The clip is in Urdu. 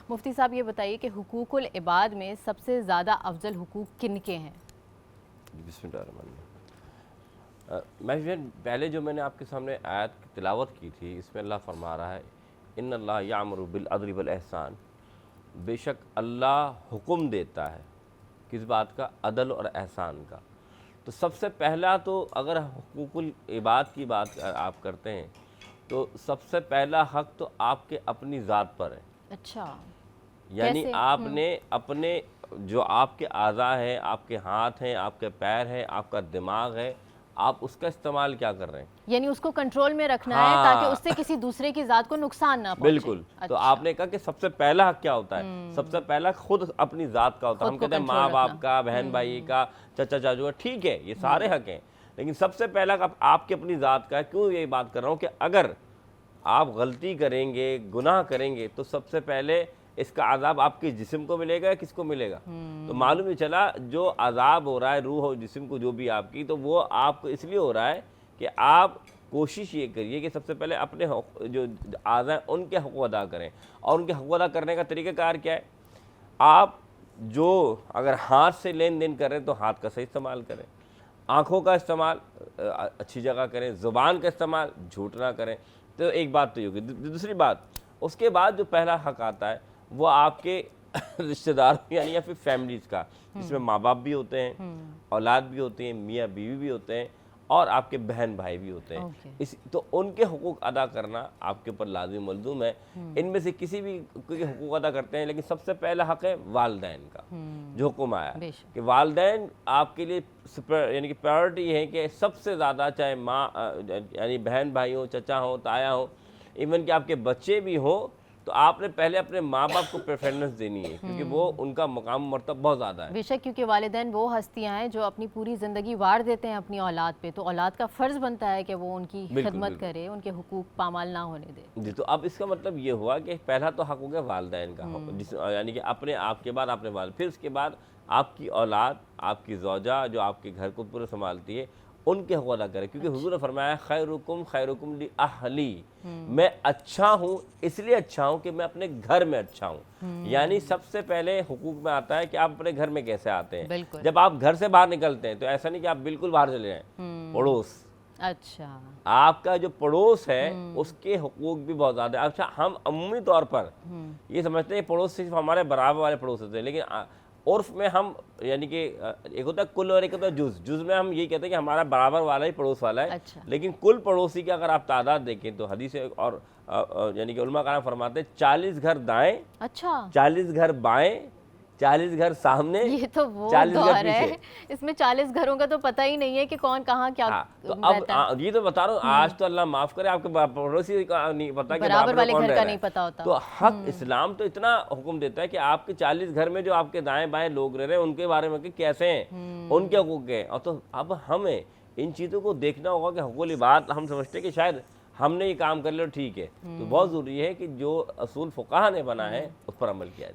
مفتی صاحب یہ بتائیے کہ حقوق العباد میں سب سے زیادہ افضل حقوق کن کے ہیں؟ بسم اللہ الرحمن الرحیم۔ پہلے جو میں نے آپ کے سامنے آیت کی تلاوت کی تھی، اس میں اللہ فرما رہا ہے ان اللہ یامر بالعدل والاحسان، بے شک اللہ حکم دیتا ہے کس بات کا؟ عدل اور احسان کا۔ تو سب سے پہلا تو اگر حقوق العباد کی بات آپ کرتے ہیں تو سب سے پہلا حق تو آپ کے اپنی ذات پر ہے۔ اچھا، یعنی آپ نے اپنے جو آپ کے اعضاء ہیں، آپ کے ہاتھ ہیں، آپ کے پیر ہیں، آپ کا دماغ ہے، آپ اس کا استعمال کیا کر رہے ہیں؟ یعنی اس کو کنٹرول میں رکھنا ہے تاکہ اس سے کسی دوسرے کی ذات کو نقصان نہ پہنچے۔ بالکل۔ تو آپ نے کہا کہ سب سے پہلا حق کیا ہوتا ہے؟ سب سے پہلا خود اپنی ذات کا ہوتا ہے۔ ہم کہتے ہیں ماں باپ کا، بہن بھائی کا، چچا چاچو کا، ٹھیک ہے، یہ سارے حق ہیں، لیکن سب سے پہلا حق آپ کی اپنی ذات کا ہے۔ کیوں یہ بات کر رہا ہوں کہ اگر آپ غلطی کریں گے، گناہ کریں گے، تو سب سے پہلے اس کا عذاب آپ کے جسم کو ملے گا یا کس کو ملے گا؟ تو معلوم ہی چلا جو عذاب ہو رہا ہے روح اور جسم کو جو بھی آپ کی، تو وہ آپ کو اس لیے ہو رہا ہے کہ آپ کوشش یہ کریے کہ سب سے پہلے اپنے جو اعضاء ہیں ان کے حقوق ادا کریں۔ اور ان کے حقوق ادا کرنے کا طریقہ کار کیا ہے؟ آپ جو اگر ہاتھ سے لین دین کر رہے ہیں تو ہاتھ کا صحیح استعمال کریں، آنکھوں کا استعمال اچھی جگہ کریں، زبان کا استعمال جھوٹ نہ کریں۔ تو ایک بات تو یہ ہوگی۔ دوسری بات، اس کے بعد جو پہلا حق آتا ہے وہ آپ کے رشتہ دار یعنی یا پھر فیملیز کا، جس میں ماں باپ بھی ہوتے ہیں، اولاد بھی ہوتے ہیں، میاں بیوی بھی ہوتے ہیں، اور آپ کے بہن بھائی بھی ہوتے ہیں۔ تو ان کے حقوق ادا کرنا آپ کے اوپر لازم ملزوم ہے۔ ان میں سے کسی بھی کے حقوق ادا کرتے ہیں، لیکن سب سے پہلا حق ہے والدین کا، جو حکم آیا کہ والدین آپ کے لیے یعنی کہ پرائیورٹی یہ ہے کہ سب سے زیادہ، چاہے ماں یعنی بہن بھائی ہوں، چچا ہوں، تایا ہوں، ایون کہ آپ کے بچے بھی ہوں، تو آپ نے پہلے اپنے ماں باپ کو پریفرنس دینی ہے، کیونکہ وہ ان کا مقام مرتبہ بہت زیادہ ہے۔ بے شک، کیونکہ والدین وہ ہستیاں ہیں جو اپنی پوری زندگی وار دیتے ہیں اپنی اولاد پہ، تو اولاد کا فرض بنتا ہے کہ وہ ان کی خدمت کرے، ان کے حقوق پامال نہ ہونے دے۔ جی، تو اب اس کا مطلب یہ ہوا کہ پہلا تو حق ہو گیا والدین کا، یعنی کہ اپنے آپ کے بعد اپنے والد، پھر اس کے بعد آپ کی اولاد، آپ کی زوجہ جو آپ کے گھر کو پورے سنبھالتی ہے، ان کے حقوق ادا کریں، کیونکہ حضور نے فرمایا خیرکم خیرکم لاہلی، میں اچھا ہوں اس لیے اچھا ہوں کہ میں اپنے گھر میں اچھا ہوں۔ یعنی سب سے پہلے حقوق میں آتا ہے کہ آپ اپنے گھر میں کیسے آتے ہیں۔ جب آپ گھر سے باہر نکلتے ہیں تو ایسا نہیں کہ آپ بالکل باہر چلے جائیں، پڑوس، اچھا، آپ کا جو پڑوس ہے اس کے حقوق بھی بہت زیادہ ہیں۔ اچھا، ہم عمومی طور پر یہ سمجھتے ہیں پڑوس صرف ہمارے برابر والے پڑوس ہوتے ہیں، لیکن عرف میں ہم یعنی کہ ایک ہوتا ہے کل اور ایک ہوتا ہے جز میں ہم یہ کہتے ہیں کہ ہمارا برابر والا ہی پڑوس والا ہے، لیکن کل پڑوسی کی اگر آپ تعداد دیکھیں تو حدیث اور یعنی کہ علماء کرام فرماتے ہیں 40 گھر دائیں، 40 گھر بائیں، 40 گھر سامنے، یہ تو وہ 40 گھر دور ہے، پیچھے۔ اس میں 40 گھروں کا تو پتہ ہی نہیں ہے کہ کون کہاں کیا تو اب یہ تو بتا رہا ہوں، آج تو اللہ معاف کرے آپ کے پڑوسی کا نہیں پتا کہ برابر والے کون گھر رہ کا رہا نہیں ہے۔ پتا ہوتا۔ تو حق اسلام تو اتنا حکم دیتا ہے کہ آپ کے 40 گھر میں جو آپ کے دائیں بائیں لوگ رہ رہے ہیں ان کے بارے میں کہ کیسے ہیں، ان کے حقوق ہیں۔ اور تو اب ہمیں ان چیزوں کو دیکھنا ہوگا کہ حقوق العباد ہم سمجھتے ہیں کہ شاید ہم نے یہ کام کر لیا ٹھیک ہے، تو بہت ضروری ہے کہ جو اصول فقہا نے بنا ہے اس پر عمل کیا جائے۔